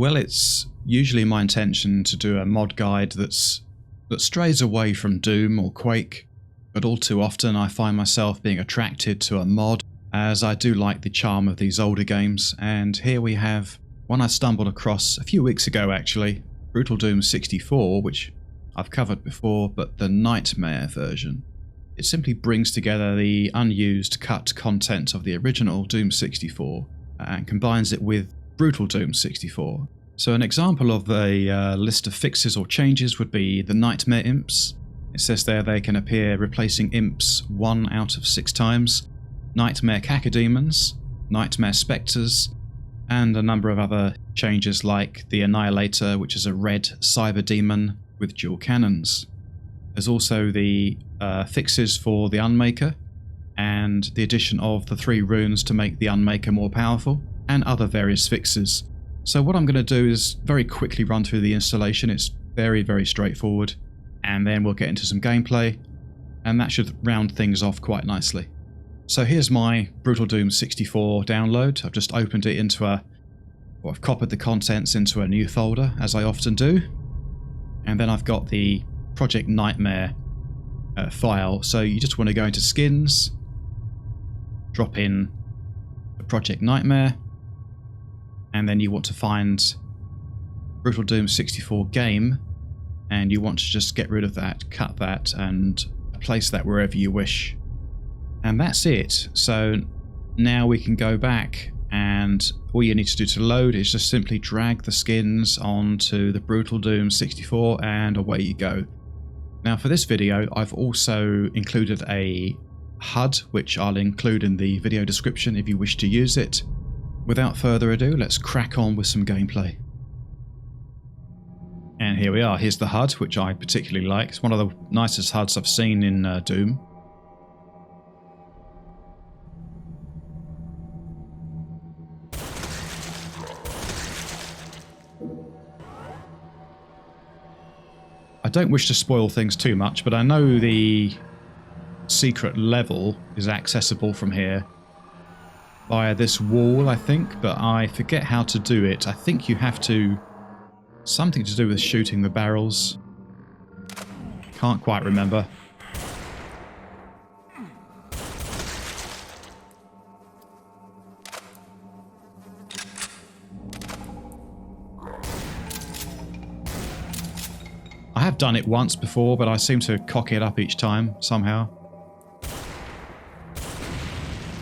Well, it's usually my intention to do a mod guide that strays away from Doom or Quake, but all too often I find myself being attracted to a mod, as I do like the charm of these older games. And here we have one I stumbled across a few weeks ago actually, Brutal Doom 64, which I've covered before, but the Nightmare version. It simply brings together the unused cut content of the original Doom 64 and combines it with Brutal Doom 64. So an example of a list of fixes or changes would be the Nightmare Imps. It says there they can appear replacing imps 1 out of 6 times, Nightmare Cacodemons, Nightmare Spectres, and a number of other changes like the Annihilator, which is a red cyber demon with dual cannons. There's also the fixes for the Unmaker, and the addition of the 3 runes to make the Unmaker more powerful, and other various fixes. So what I'm going to do is very quickly run through the installation. It's very, very straightforward, and then we'll get into some gameplay, and that should round things off quite nicely. So here's my Brutal Doom 64 download. I've just opened it into I've copied the contents into a new folder, as I often do. And then I've got the Project Nightmare file. So you just want to go into Skins, drop in the Project Nightmare, and then you want to find Brutal Doom 64 game, and you want to just get rid of that, cut that, and place that wherever you wish. And that's it. So now we can go back, and all you need to do to load is just simply drag the skins onto the Brutal Doom 64 and away you go. Now for this video I've also included a HUD, which I'll include in the video description if you wish to use it. Without further ado, let's crack on with some gameplay. And here we are. Here's the HUD, which I particularly like. It's one of the nicest HUDs I've seen in Doom. I don't wish to spoil things too much, but I know the secret level is accessible from here via this wall, I think, but I forget how to do it. I think you have to... something to do with shooting the barrels. Can't quite remember. I have done it once before, but I seem to cock it up each time, somehow.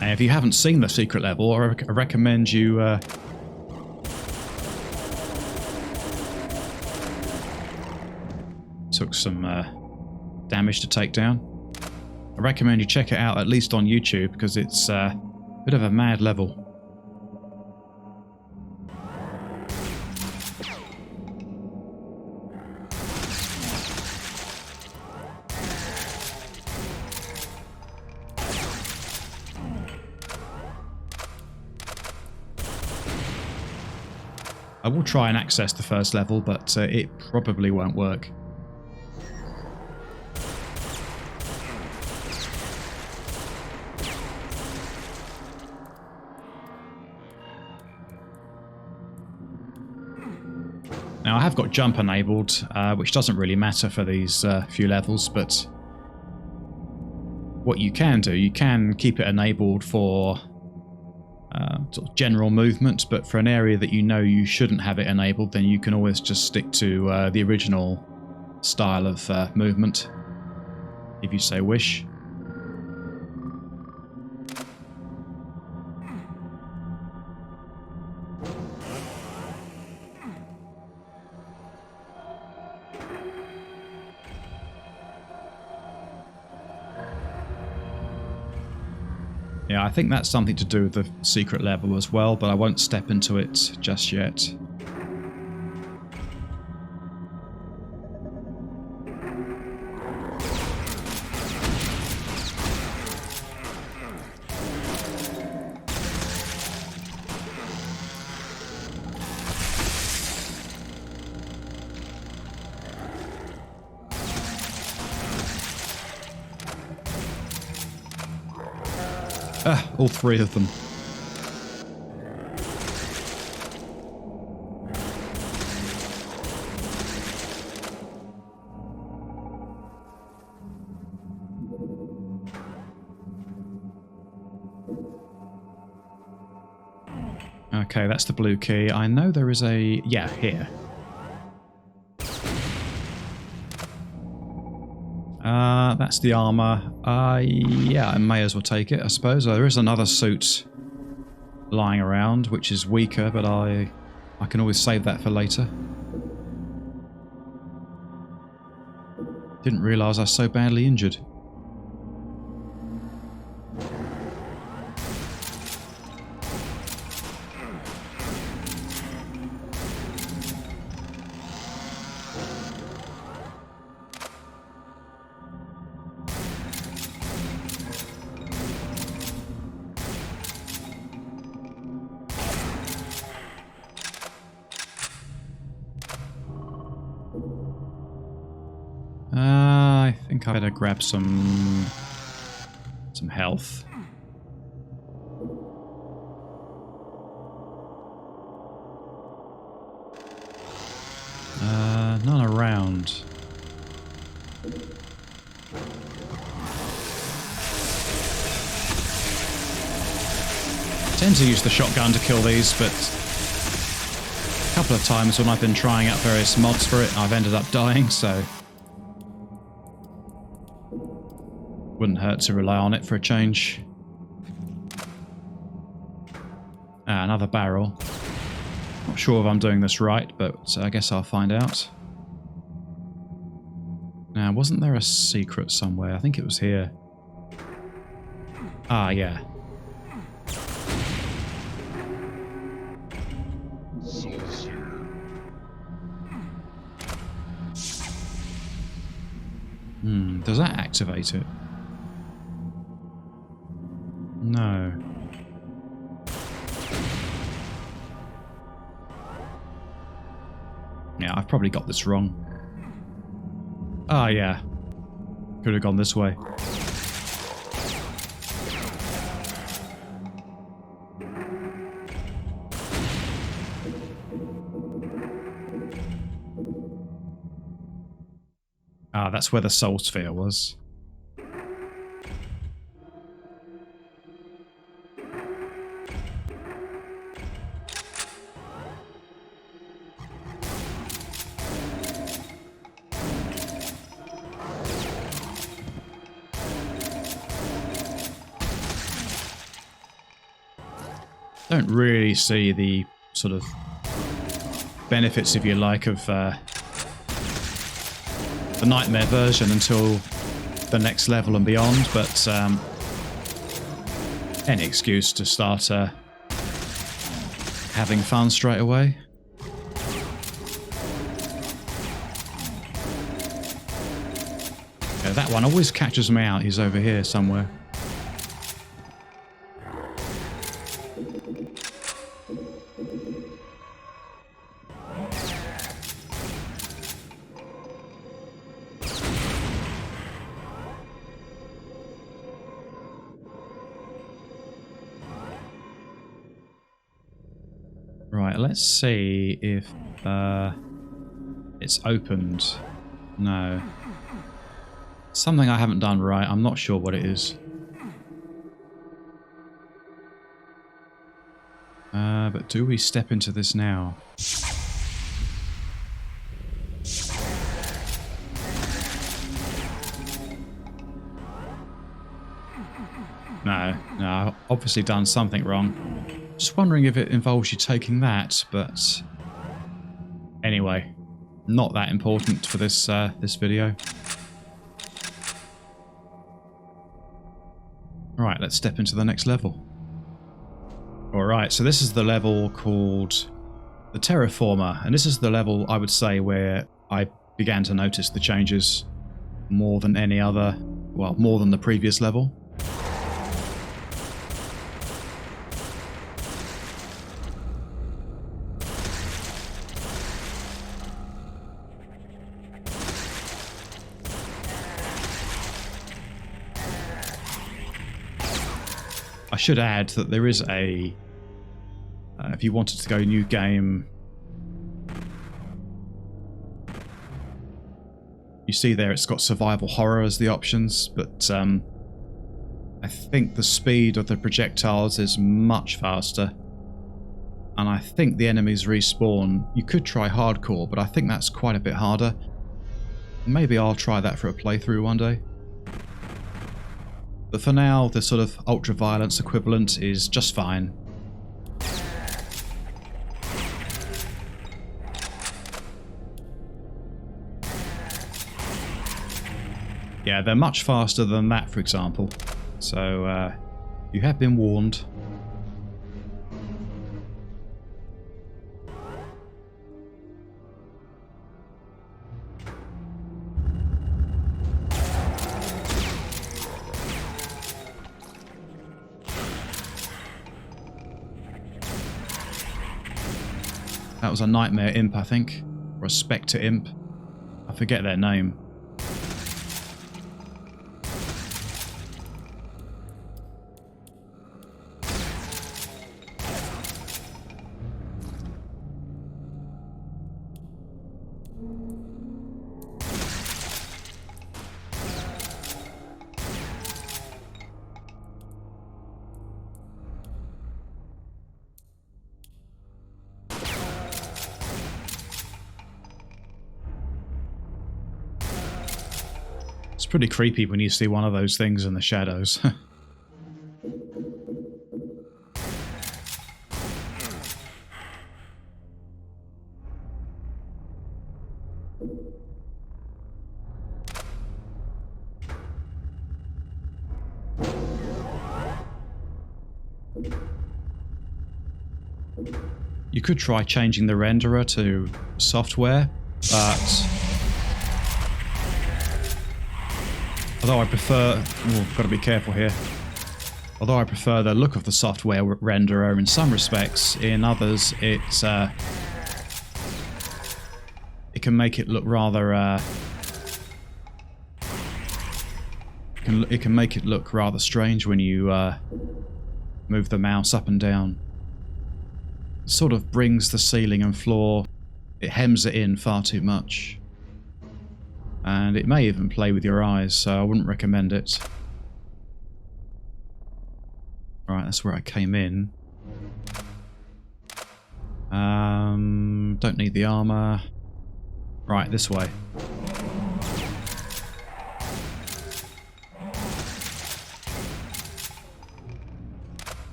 And if you haven't seen the secret level, I recommend you... took some damage to take down. I recommend you check it out, at least on YouTube, because it's a bit of a mad level. I will try and access the first level, but it probably won't work. Now I have got jump enabled, which doesn't really matter for these few levels, but what you can do, you can keep it enabled for sort of general movement, but for an area that you know you shouldn't have it enabled, then you can always just stick to the original style of movement, if you so wish. Yeah, I think that's something to do with the secret level as well, but I won't step into it just yet. All 3 of them. Okay, that's the blue key. I know there is a... yeah, here. That's the armor. Yeah, I may as well take it, I suppose. There is another suit lying around, which is weaker, but I can always save that for later. Didn't realise I was so badly injured. I think I better grab some health. None around. I tend to use the shotgun to kill these, but a couple of times when I've been trying out various mods for it, I've ended up dying, so wouldn't hurt to rely on it for a change. Another barrel. Not sure if I'm doing this right, but I guess I'll find out. Now, wasn't there a secret somewhere? I think it was here. Ah, yeah. Does that activate it? No. Yeah, I've probably got this wrong. Ah, yeah. Could have gone this way. Ah, that's where the soul sphere was. Don't really see the sort of benefits, if you like, of the Nightmare version until the next level and beyond, but any excuse to start having fun straight away. Yeah, that one always catches me out. He's over here somewhere. Right, let's see if it's opened. No. Something I haven't done right. I'm not sure what it is. But do we step into this now? No, I've obviously done something wrong. Just wondering if it involves you taking that, but anyway, not that important for this this video. Right, let's step into the next level. Alright, so this is the level called the Terraformer, and this is the level, I would say, where I began to notice the changes more than any other, well, more than the previous level. I should add that there is a, if you wanted to go new game, you see there it's got survival horror as the options, but I think the speed of the projectiles is much faster. and I think the enemies respawn. You could try hardcore, but I think that's quite a bit harder. Maybe I'll try that for a playthrough one day. But for now, the sort of ultra-violence equivalent is just fine. Yeah, they're much faster than that, for example. So, you have been warned. That was a Nightmare Imp, I think. Or a Spectre Imp. I forget their name. It's pretty creepy when you see one of those things in the shadows. You could try changing the renderer to software, but although I prefer... oh, got to be careful here. Although I prefer the look of the software renderer in some respects, in others it can make it look rather... it can make it look rather strange when you move the mouse up and down. It sort of brings the ceiling and floor... it hems it in far too much. And it may even play with your eyes, so I wouldn't recommend it. Right, that's where I came in. Don't need the armor. Right, this way.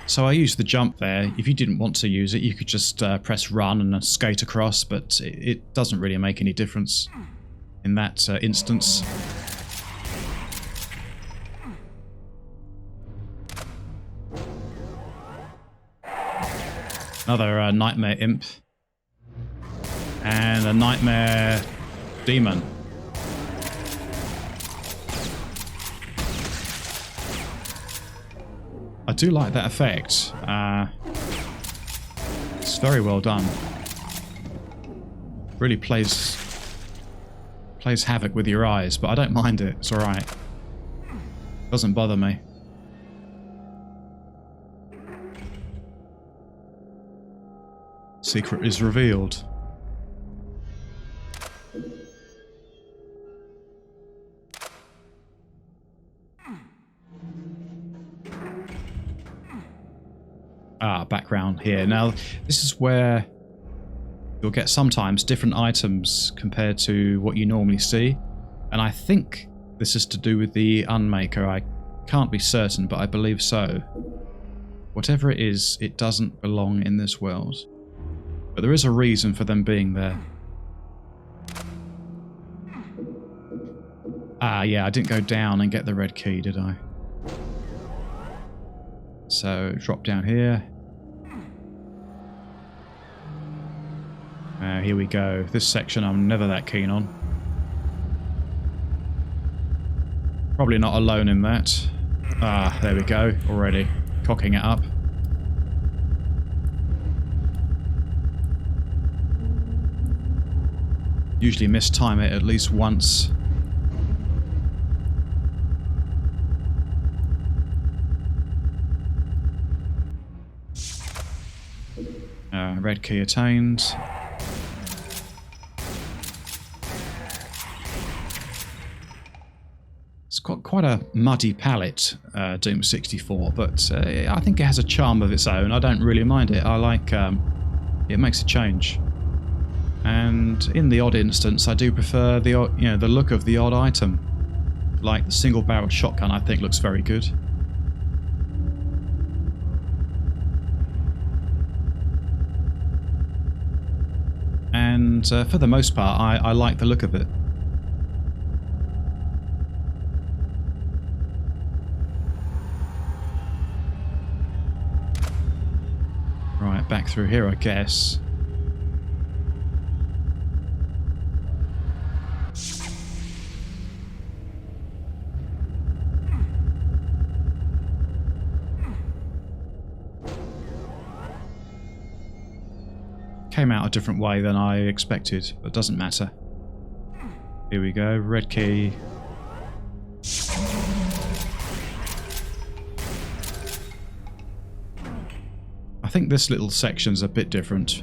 So I used the jump there. If you didn't want to use it, you could just press run and skate across, but it doesn't really make any difference in that instance. Another Nightmare Imp. And a Nightmare Demon. I do like that effect. It's very well done. Really plays havoc with your eyes, but I don't mind it. It's alright. Doesn't bother me. Secret is revealed. Background here. Now, this is where you'll get sometimes different items compared to what you normally see. And I think this is to do with the Unmaker. I can't be certain, but I believe so. Whatever it is, it doesn't belong in this world. But there is a reason for them being there. Yeah, I didn't go down and get the red key, did I? So, drop down here. Here we go. This section I'm never that keen on. Probably not alone in that. There we go. Already cocking it up. Usually mistime it at least once. Red key attained. It's quite a muddy palette, Doom 64, but I think it has a charm of its own. I don't really mind it. I like it makes a change. And in the odd instance, I do prefer the the look of the odd item. Like the single-barreled shotgun, I think looks very good. And for the most part, I like the look of it. Right, back through here, I guess. Came out a different way than I expected, but doesn't matter. Here we go, red key. I think this little section's a bit different.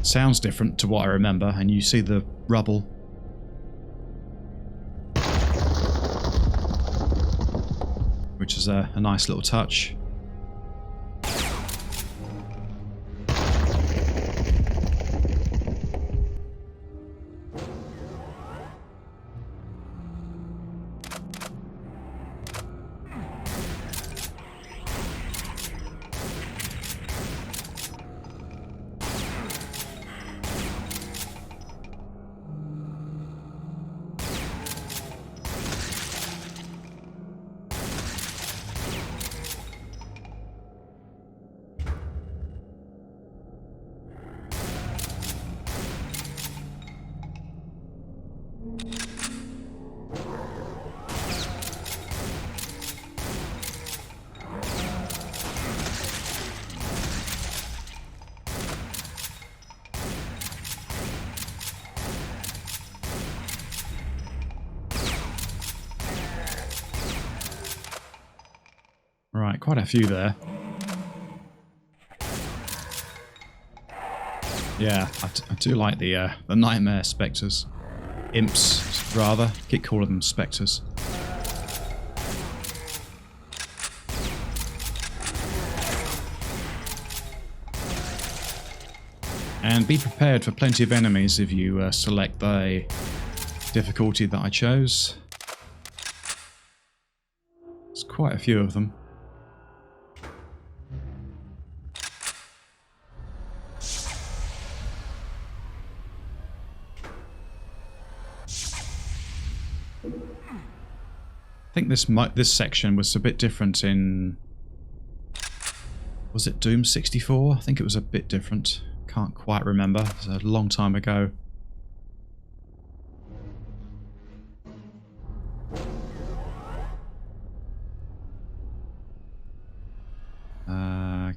Sounds different to what I remember, and you see the rubble. Which is a nice little touch. Right, quite a few there. Yeah, I do like the Nightmare Spectres. Imps, rather. Keep calling them Spectres. And be prepared for plenty of enemies if you select the difficulty that I chose. There's quite a few of them. I think this section was a bit different in... Was it Doom 64? I think it was a bit different. Can't quite remember. It was a long time ago.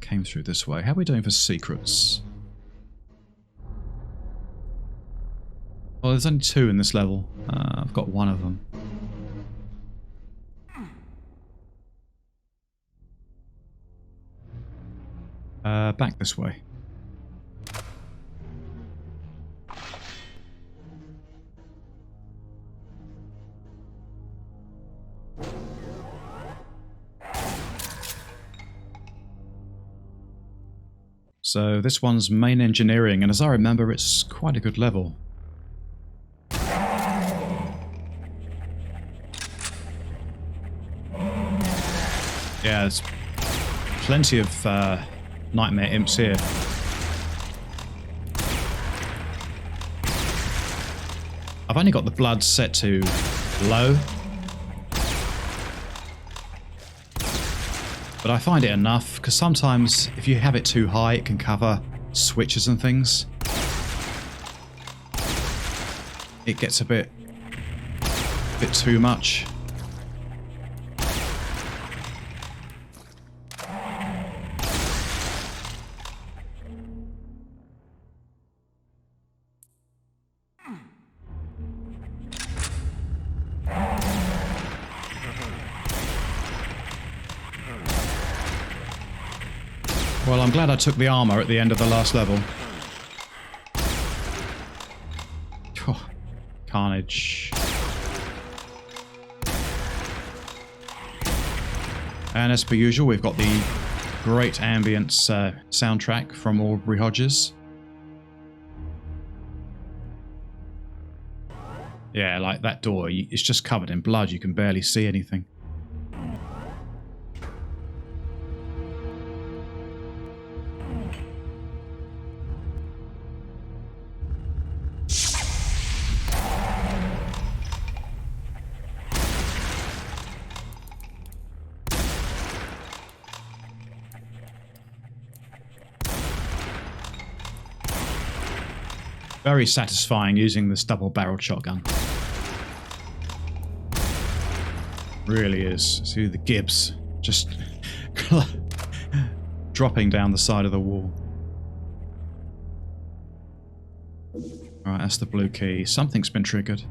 Came through this way. How are we doing for secrets? Well, there's only 2 in this level. I've got 1 of them. Back this way. So this one's main engineering, and as I remember, it's quite a good level. Yeah, there's plenty of Nightmare Imps here. I've only got the blood set to low, but I find it enough, because sometimes if you have it too high it can cover switches and things. It gets a bit too much. Well, I'm glad I took the armor at the end of the last level. Oh, carnage. And as per usual, we've got the great ambience soundtrack from Aubrey Hodges. Yeah, like that door, it's just covered in blood. You can barely see anything. Very satisfying using this double-barreled shotgun. Really is. See the gibs just dropping down the side of the wall. Alright, that's the blue key. Something's been triggered.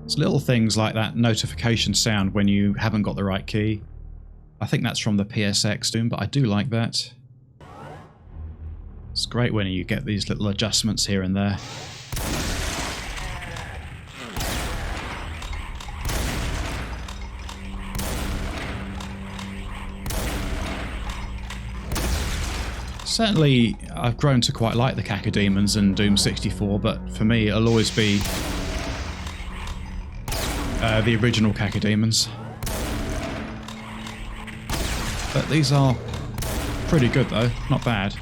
It's little things like that notification sound when you haven't got the right key. I think that's from the PSX Doom, but I do like that. It's great when you get these little adjustments here and there. Certainly, I've grown to quite like the Cacodemons in Doom 64, but for me it'll always be the original Cacodemons. But these are pretty good though, not bad.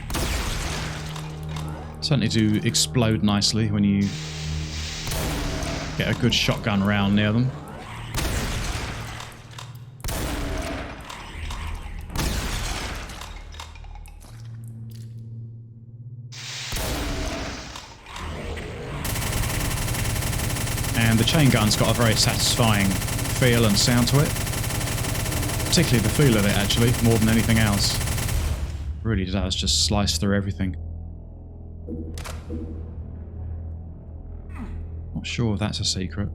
Certainly do explode nicely when you get a good shotgun round near them. And the chain gun's got a very satisfying feel and sound to it. Particularly the feel of it, actually, more than anything else. It really does just slice through everything. Not sure if that's a secret.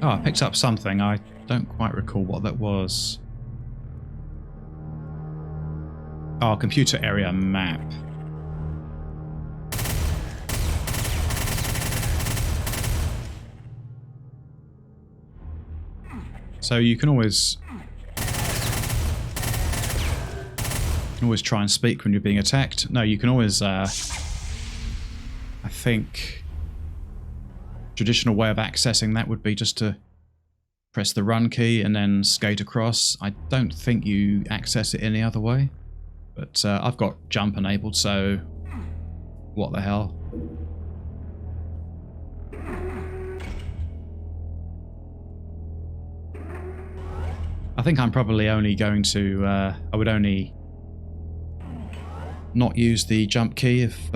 Oh, I picked up something. I don't quite recall what that was. Oh, computer area map. So you can always try and speak when you're being attacked. No, you can always I think traditional way of accessing that would be just to press the run key and then skate across. I don't think you access it any other way, but I've got jump enabled, so what the hell. I think I'm probably only going to, I would only not use the jump key if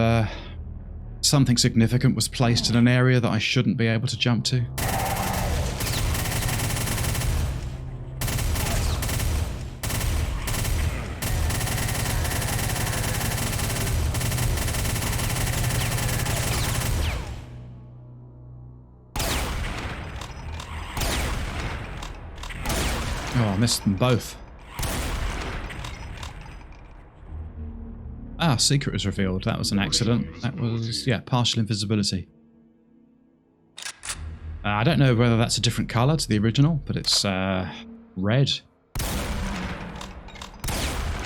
something significant was placed in an area that I shouldn't be able to jump to. Oh, I missed them both. Ah, secret was revealed. That was an accident. That was, yeah, partial invisibility. I don't know whether that's a different colour to the original, but it's red.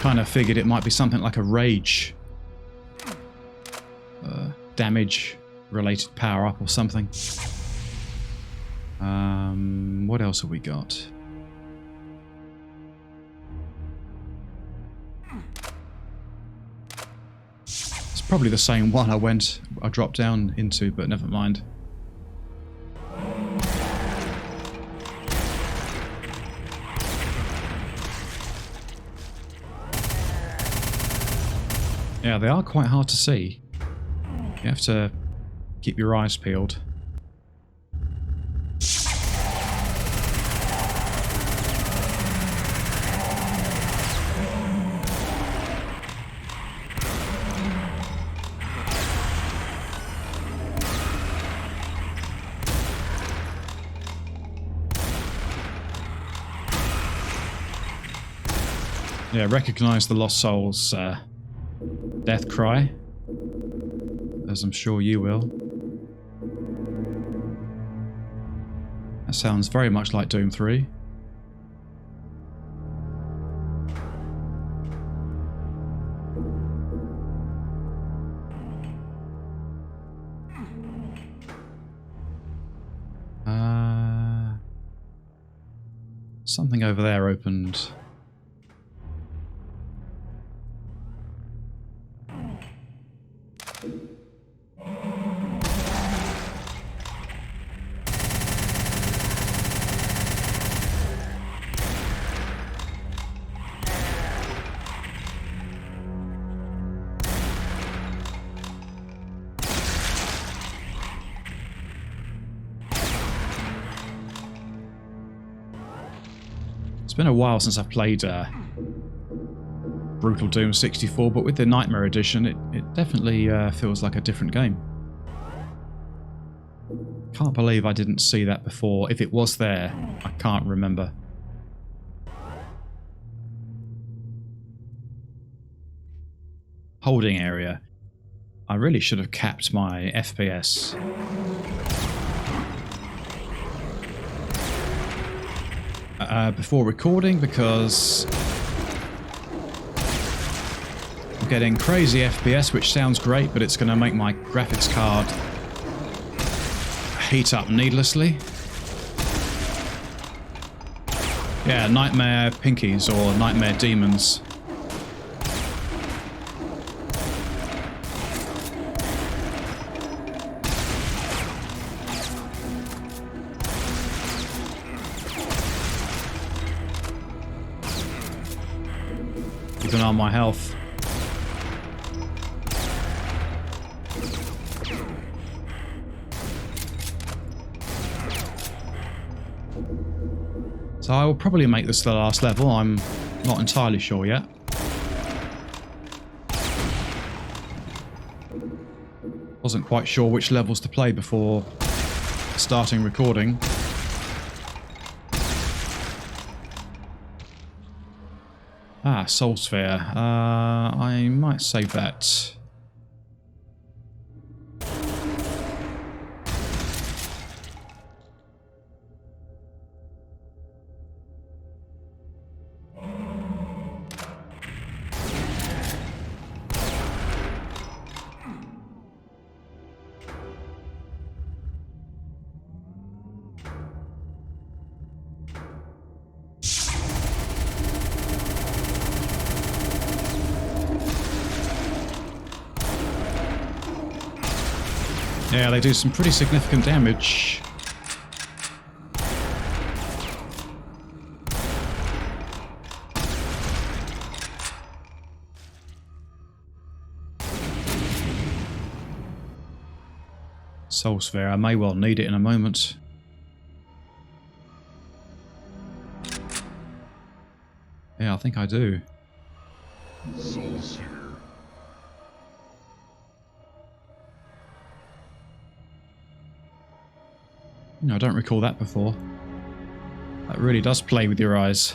Kind of figured it might be something like a rage. Damage related power up or something. What else have we got? It's probably the same one I dropped down into, but never mind. Yeah, they are quite hard to see. You have to keep your eyes peeled. Yeah, recognise the Lost Souls death cry, as I'm sure you will. That sounds very much like Doom 3. Something over there opened. It's been a while since I've played Brutal Doom 64, but with the Nightmare Edition, it definitely feels like a different game. Can't believe I didn't see that before. If it was there, I can't remember. Holding area. I really should have capped my FPS. Before recording, because I'm getting crazy FPS, which sounds great, but it's going to make my graphics card heat up needlessly. Yeah, Nightmare Pinkies or Nightmare Demons. Keeping on my health. So I will probably make this the last level. I'm not entirely sure yet. Wasn't quite sure which levels to play before starting recording. Ah, Soul Sphere. I might save that. Yeah, they do some pretty significant damage. Soul Sphere, I may well need it in a moment. Yeah, I think I do. Soul Sphere. No, I don't recall that before. That really does play with your eyes.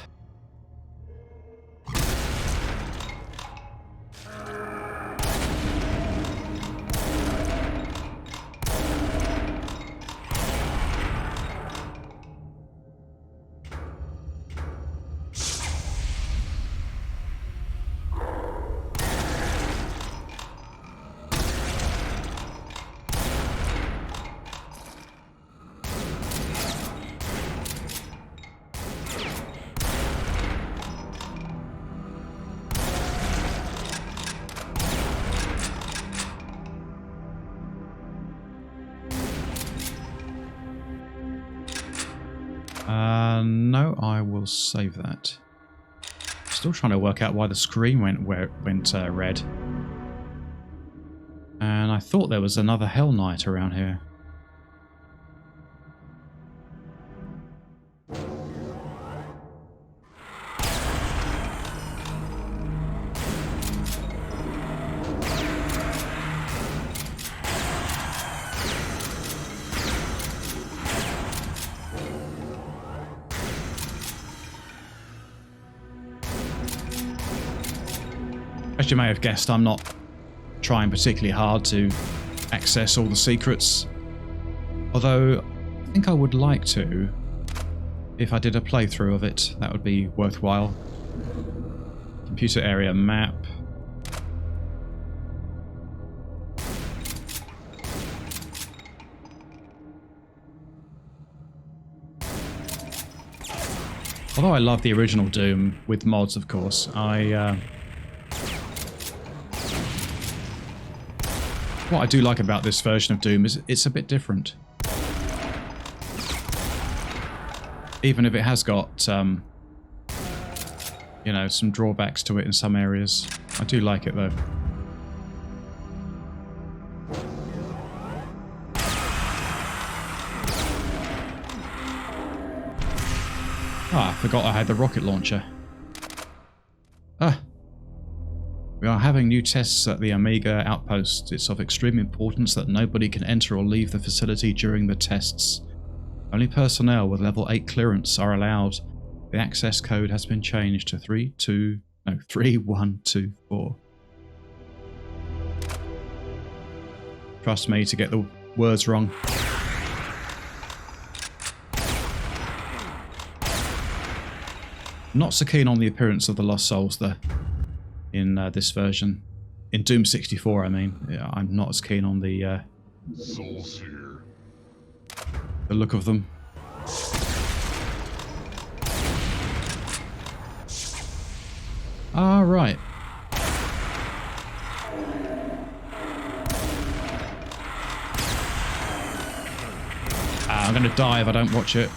I will save that. Still trying to work out why the screen went red. And I thought there was another Hell Knight around here. As you may have guessed, I'm not trying particularly hard to access all the secrets. Although, I think I would like to. If I did a playthrough of it, that would be worthwhile. Computer area map. Although I love the original Doom, with mods of course, what I do like about this version of Doom is it's a bit different. Even if it has got, you know, some drawbacks to it in some areas. I do like it though. Ah, I forgot I had the rocket launcher. We are having new tests at the Omega outpost. It's of extreme importance that nobody can enter or leave the facility during the tests. Only personnel with level 8 clearance are allowed. The access code has been changed to 3124. Trust me to get the words wrong. Not so keen on the appearance of the Lost Souls though. In this version. In Doom 64, I mean. Yeah, I'm not as keen on the Souls here. The look of them. Ah, right. I'm going to die if I don't watch it.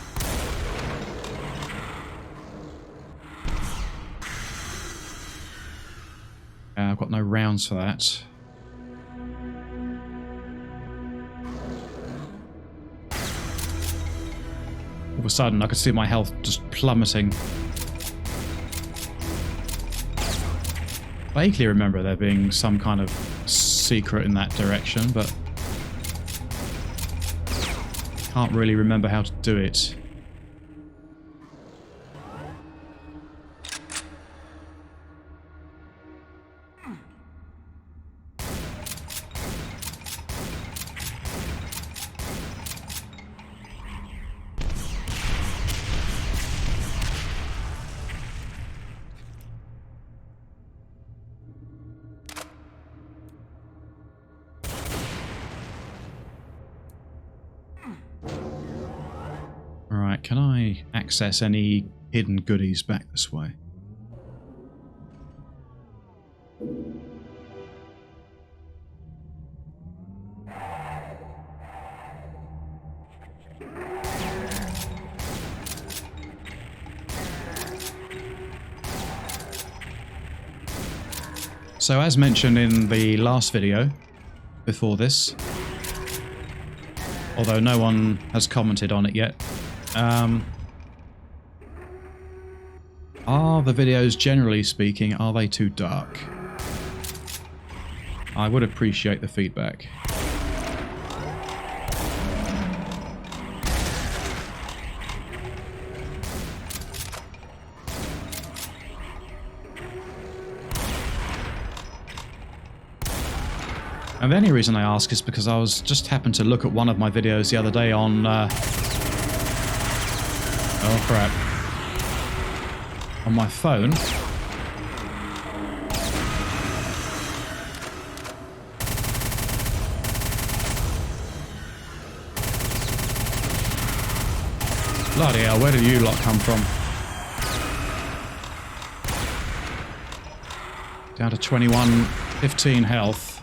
I've got no rounds for that. All of a sudden, I could see my health just plummeting. Vaguely remember there being some kind of secret in that direction, but can't really remember how to do it. Alright, can I access any hidden goodies back this way? So as mentioned in the last video before this, although no one has commented on it yet, are the videos, generally speaking, are they too dark? I would appreciate the feedback. And the only reason I ask is because I was just happened to look at one of my videos the other day on oh crap. On my phone. Bloody hell, where did you lot come from? Down to 21, 15 health.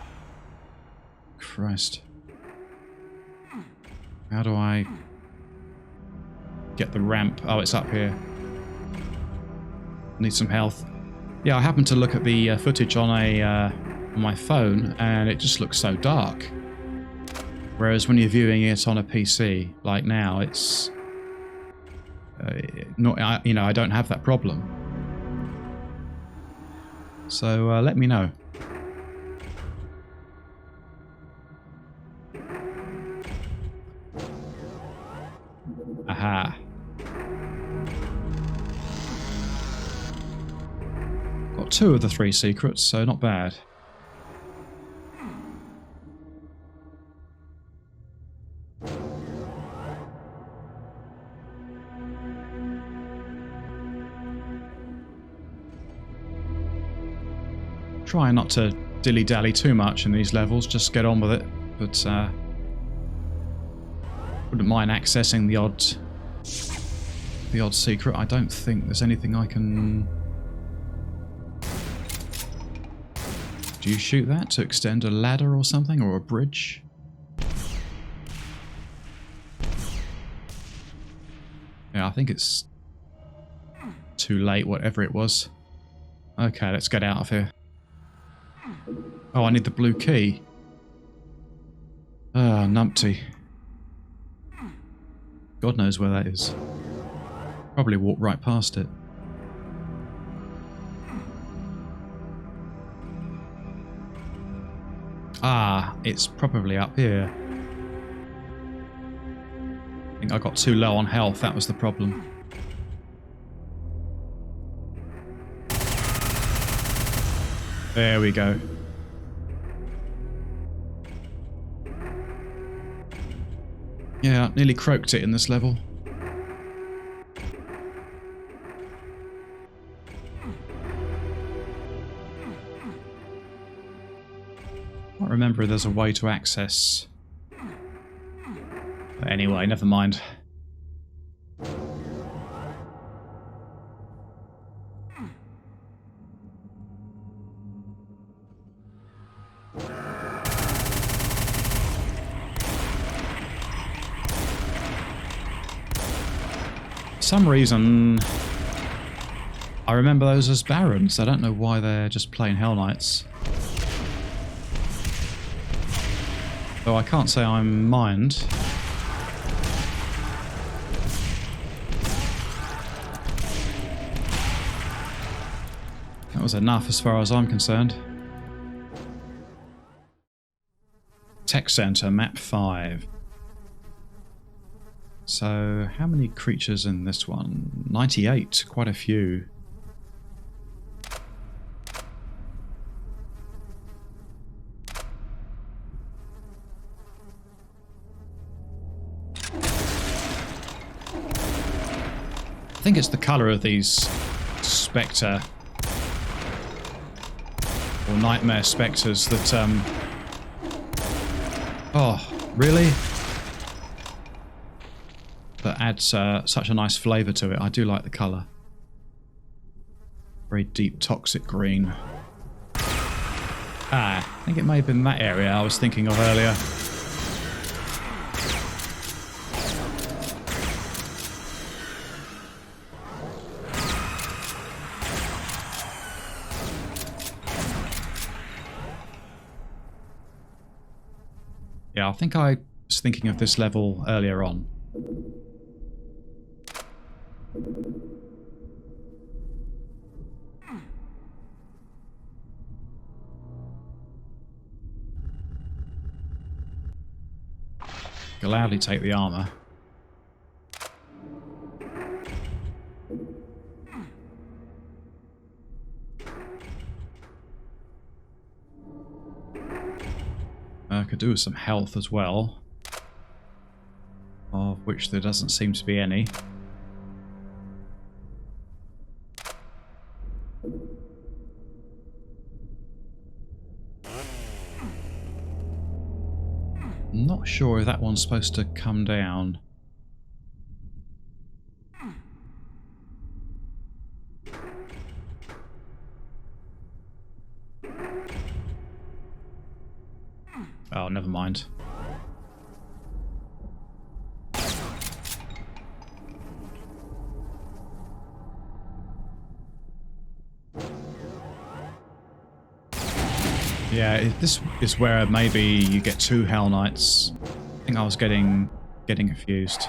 Christ. How do I get the ramp? Oh, it's up here. Need some health. Yeah, I happened to look at the footage on on my phone, and it just looks so dark. Whereas when you're viewing it on a PC, like now, it's not. You know, I don't have that problem. So let me know. Aha. Got 2 of the 3 secrets, so not bad. Try not to dilly-dally too much in these levels, just get on with it. But wouldn't mind accessing the odd secret. I don't think there's anything I can... Do you shoot that to extend a ladder or something, or a bridge? Yeah, I think it's too late, whatever it was. Okay, let's get out of here. Oh, I need the blue key. Ah, numpty. God knows where that is. Probably walk right past it. Ah, it's probably up here. I think I got too low on health, that was the problem. There we go. Yeah, nearly croaked it in this level. I can't remember if there's a way to access. But anyway, never mind. For some reason, I remember those as barons. I don't know why they're just plain Hell Knights. Though I can't say I mind. That was enough as far as I'm concerned. Tech Center, map 5. So, how many creatures in this one? 98, quite a few. I think it's the colour of these Spectre or Nightmare Spectres that, oh, really? That adds such a nice flavour to it. I do like the colour. Very deep toxic green. Ah, I think it may have been that area I was thinking of earlier. Yeah, I think I was thinking of this level earlier on. Gladly take the armor. Could do with some health as well, of which there doesn't seem to be any. I'm not sure if that one's supposed to come down. Oh, never mind. Yeah, this is where maybe you get 2 Hell Knights. I think I was getting confused.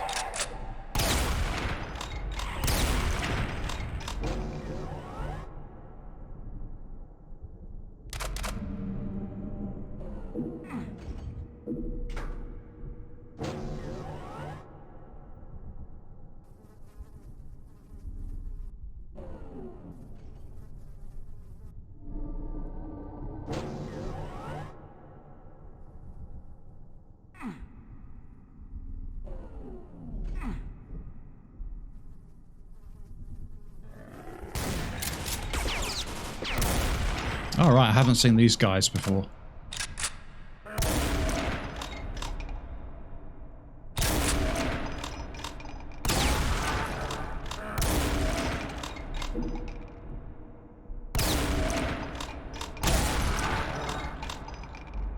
Alright, I haven't seen these guys before. I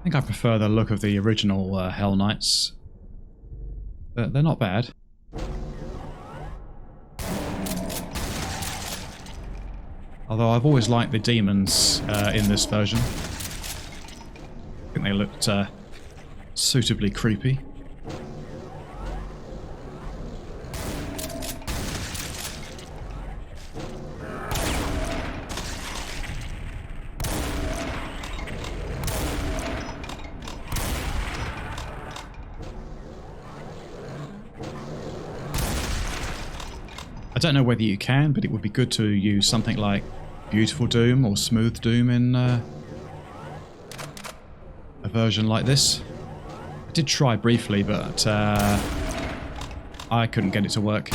think I prefer the look of the original Hell Knights. They're not bad. Although I've always liked the demons in this version. I think they looked suitably creepy. I don't know whether you can, but it would be good to use something like Beautiful Doom or Smooth Doom in a version like this. I did try briefly, but I couldn't get it to work.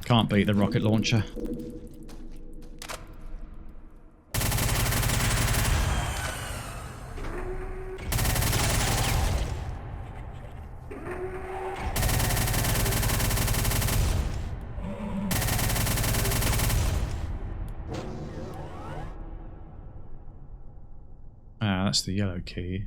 Can't beat the rocket launcher. Ah, that's the yellow key.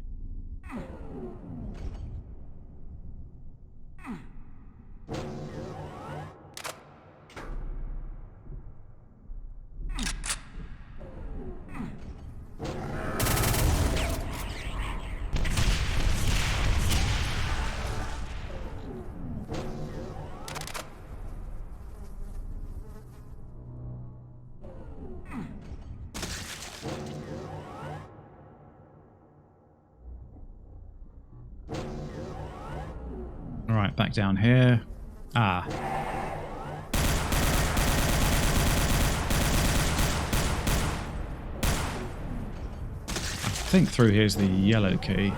Alright, back down here. Ah. I think through here's the yellow key.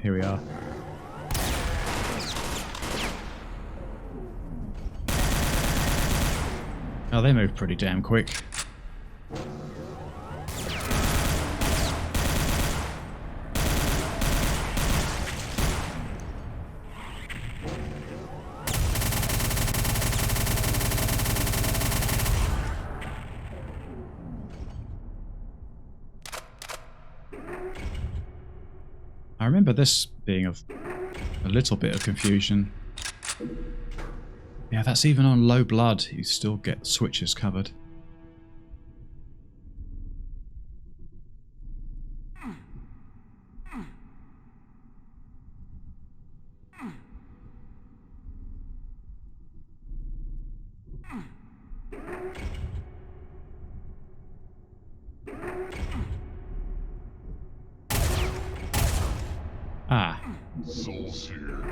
Here we are. Oh, they move pretty damn quick. I remember this being a little bit of confusion. Yeah, that's even on low blood, you still get switches covered. Ah, Soul Seer.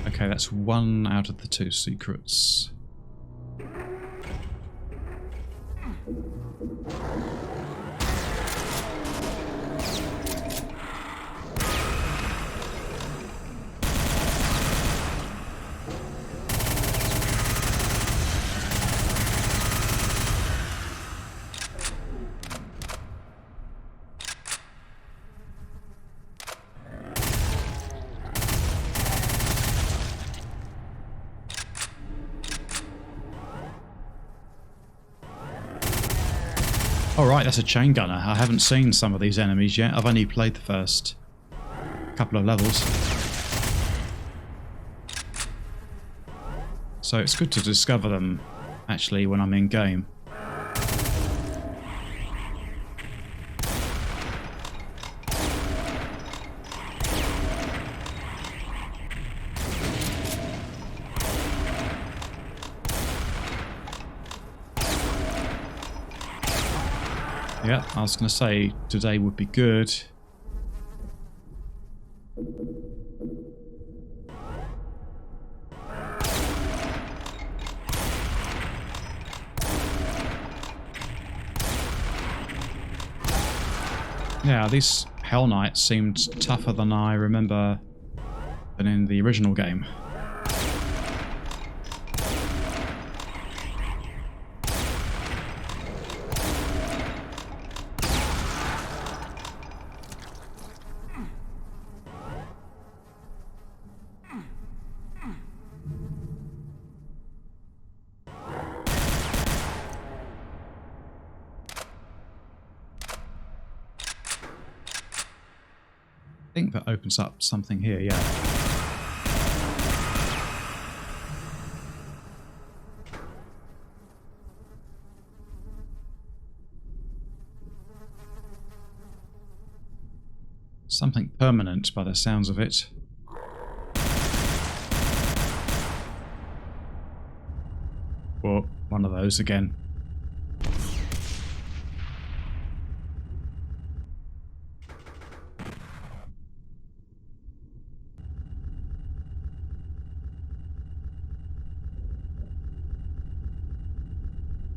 okay, that's one out of the 2 secrets. Oh right, that's a chain gunner. I haven't seen some of these enemies yet. I've only played the first couple of levels. So it's good to discover them actually when I'm in game. Yeah, I was going to say today would be good. Yeah, these Hell Knights seemed tougher than I remember than in the original game. I think that opens up something here, yeah. Something permanent by the sounds of it. Or one of those again.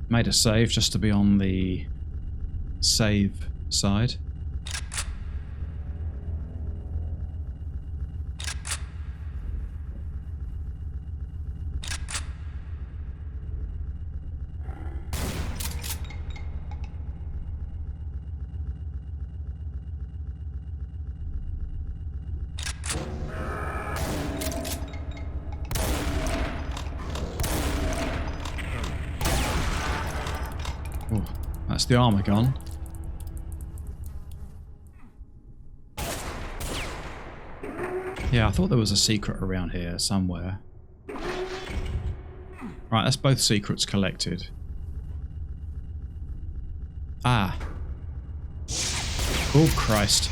Made a save just to be on the save side. Oh, that's the armor gone. Yeah, I thought there was a secret around here somewhere. Right, that's both secrets collected. Ah. Oh, Christ.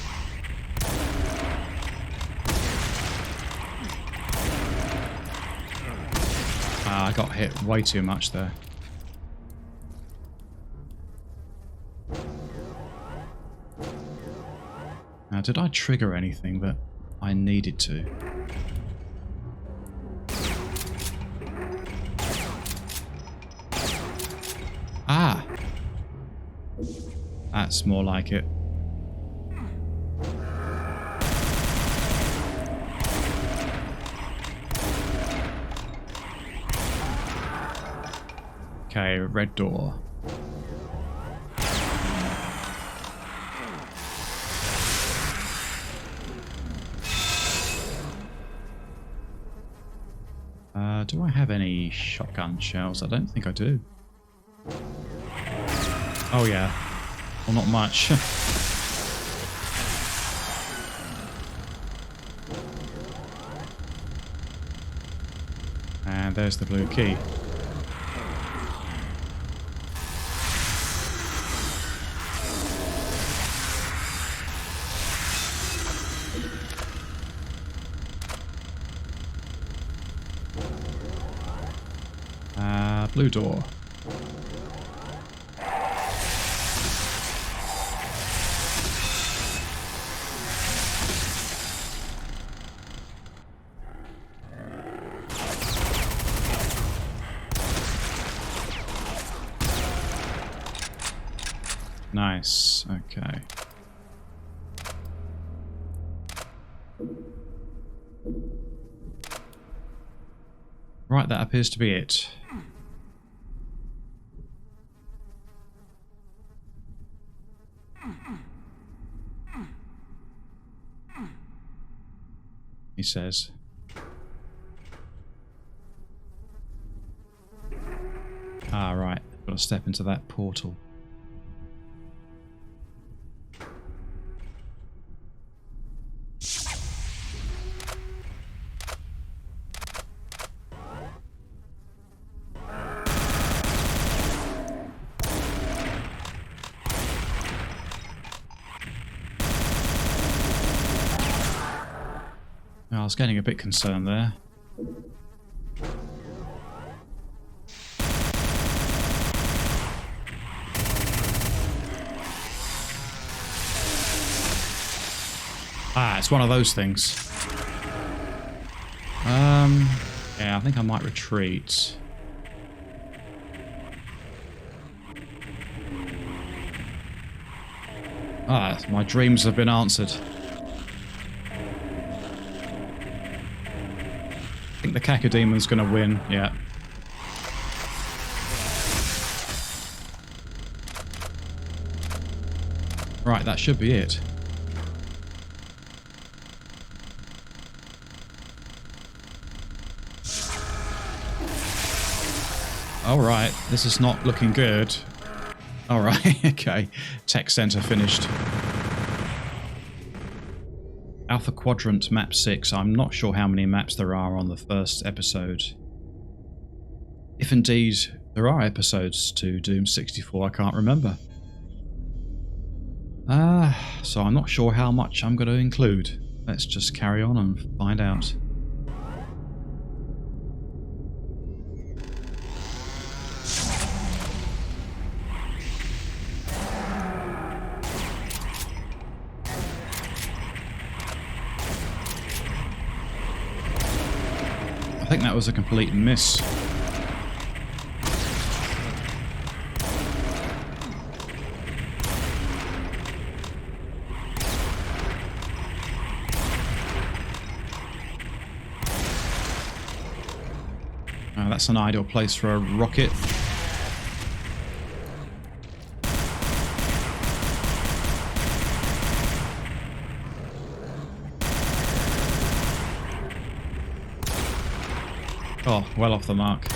Ah, I got hit way too much there. Now, did I trigger anything that I needed to? Ah! That's more like it. Okay, red door. Do I have any shotgun shells? I don't think I do. Oh yeah. Well, not much. And there's the blue key. Blue door. Nice. Okay. Right, that appears to be it. He says. Ah, right. Got to step into that portal. I was getting a bit concerned there. Ah, it's one of those things. Yeah, I think I might retreat. Ah, my dreams have been answered. I think the Cacodemon's going to win, yeah. Right, that should be it. Alright, this is not looking good. Alright, okay. Tech Center finished. Alpha Quadrant Map 6. I'm not sure how many maps there are on the first episode. If indeed there are episodes to Doom 64, I can't remember. So I'm not sure how much I'm going to include. Let's just carry on and find out. I think that was a complete miss. That's an ideal place for a rocket. Oh, well off the mark.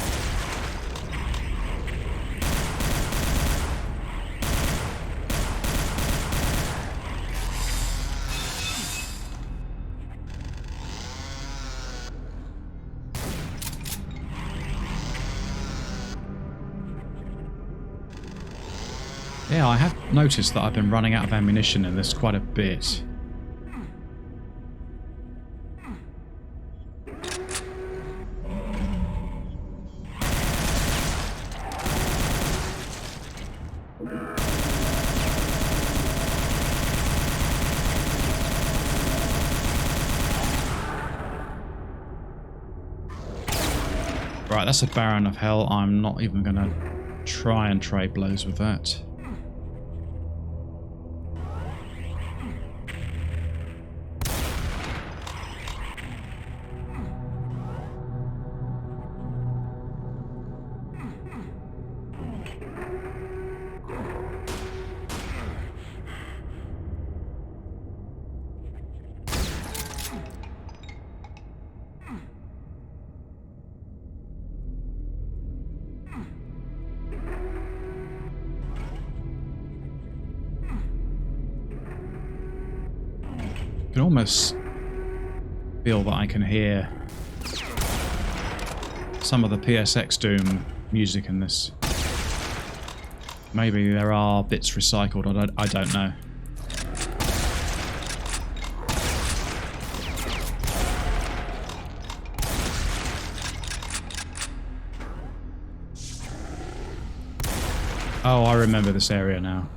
Yeah, I have noticed that I've been running out of ammunition in this quite a bit. Right, that's a Baron of Hell. I'm not even going to try and trade blows with that. I can almost feel that I can hear some of the PSX Doom music in this. Maybe there are bits recycled, I don't know. Oh, I remember this area now.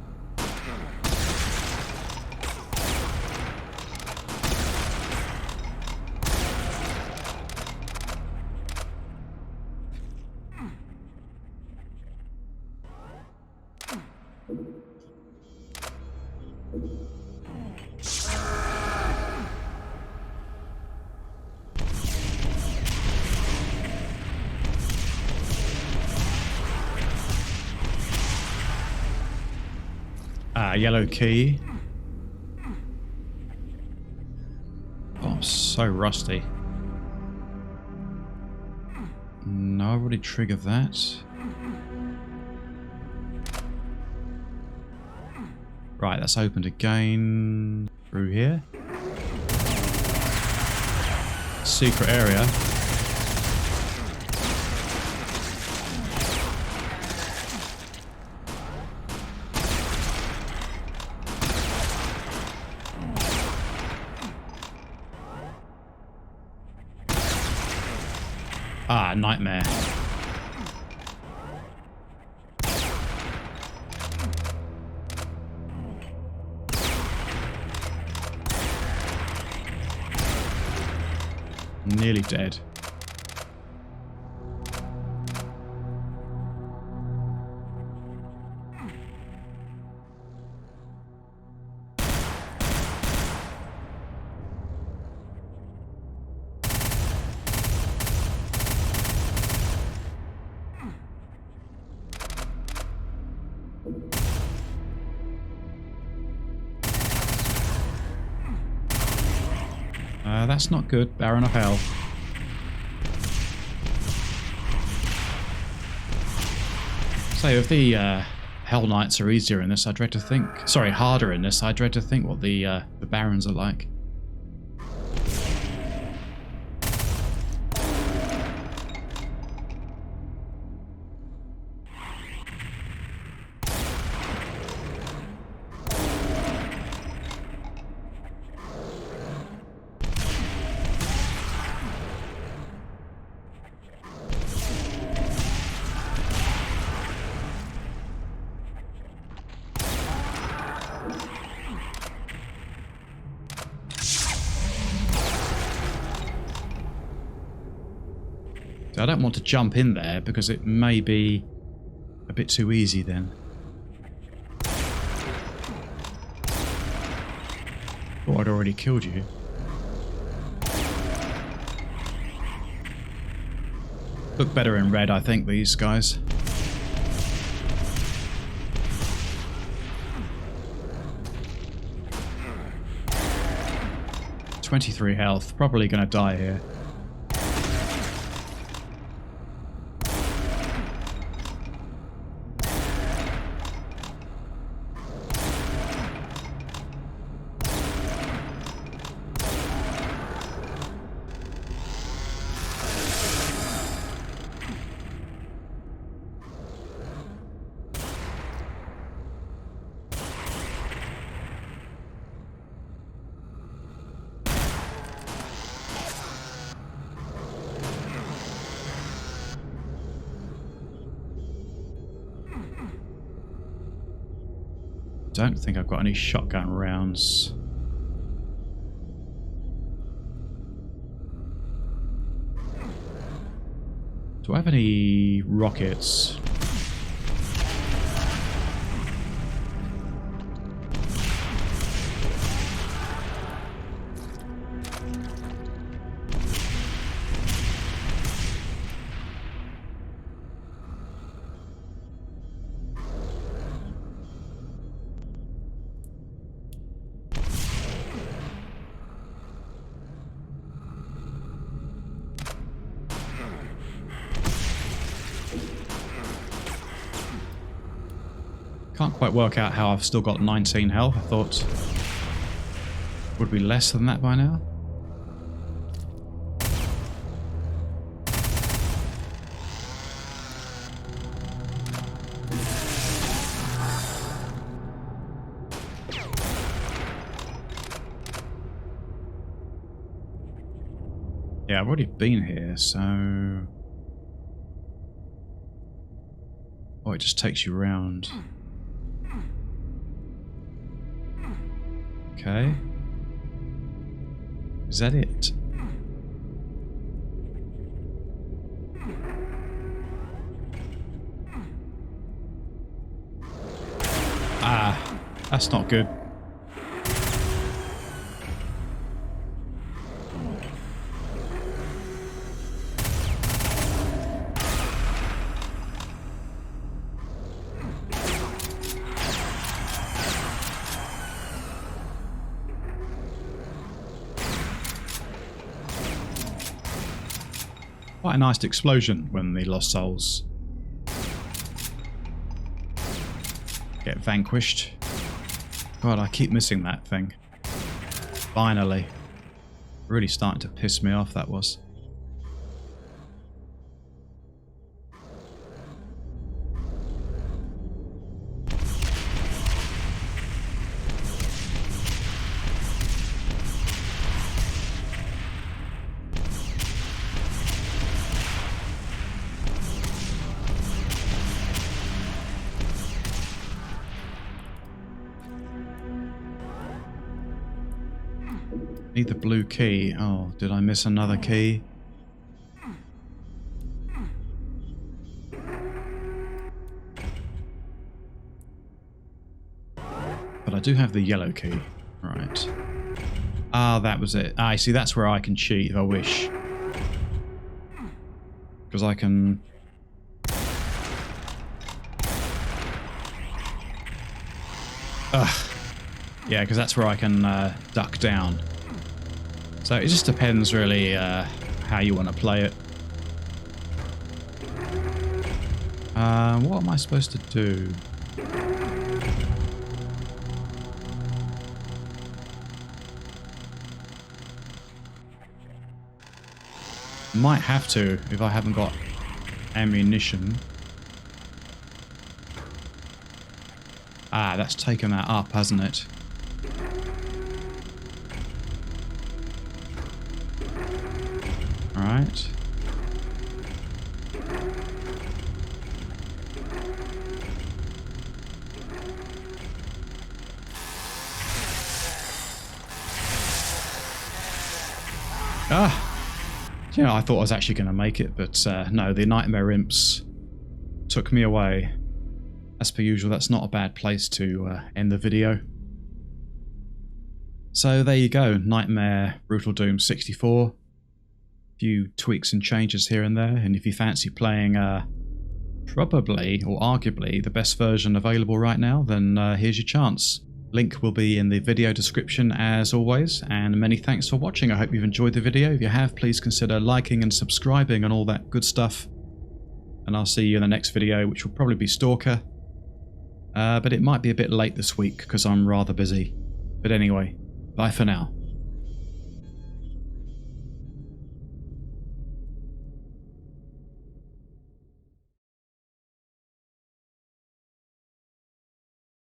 Yellow key. Oh, I'm so rusty. No, I've already triggered that. Right, that's opened again. Through here. Secret area. Nightmare. Nearly dead. That's not good. Baron of Hell. So if the Hell Knights are easier in this, I dread to think... Sorry, harder in this, I dread to think what the Barons are like. I don't want to jump in there because it may be a bit too easy then. Thought I'd already killed you. Look better in red, I think, these guys. .23 health. Probably going to die here. Don't think I've got any shotgun rounds. Do I have any rockets? Can't quite work out how I've still got 19 health. I thought it would be less than that by now. Yeah, I've already been here, so... Oh, it just takes you around. Okay. Is that it? Ah, that's not good. Quite a nice explosion when the lost souls get vanquished. God, I keep missing that thing. Finally. Really starting to piss me off, that was. Need the blue key. Oh, did I miss another key? But I do have the yellow key. Right. Ah, that was it. Ah, see, that's where I can cheat if I wish. Because I can... Ugh. Yeah, because that's where I can duck down. So it just depends really how you want to play it. What am I supposed to do? Might have to if I haven't got ammunition. Ah, that's taken that up, hasn't it? Alright. Ah! Yeah, I thought I was actually going to make it, but no, the Nightmare Imps took me away. As per usual, that's not a bad place to end the video. So there you go, Nightmare Brutal Doom 64. Few tweaks and changes here and there, and if you fancy playing probably or arguably the best version available right now, then here's your chance. Link will be in the video description as always, and many thanks for watching. I hope you've enjoyed the video. If you have, please consider liking and subscribing and all that good stuff. And I'll see you in the next video, which will probably be Stalker. But it might be a bit late this week because I'm rather busy. But anyway, bye for now.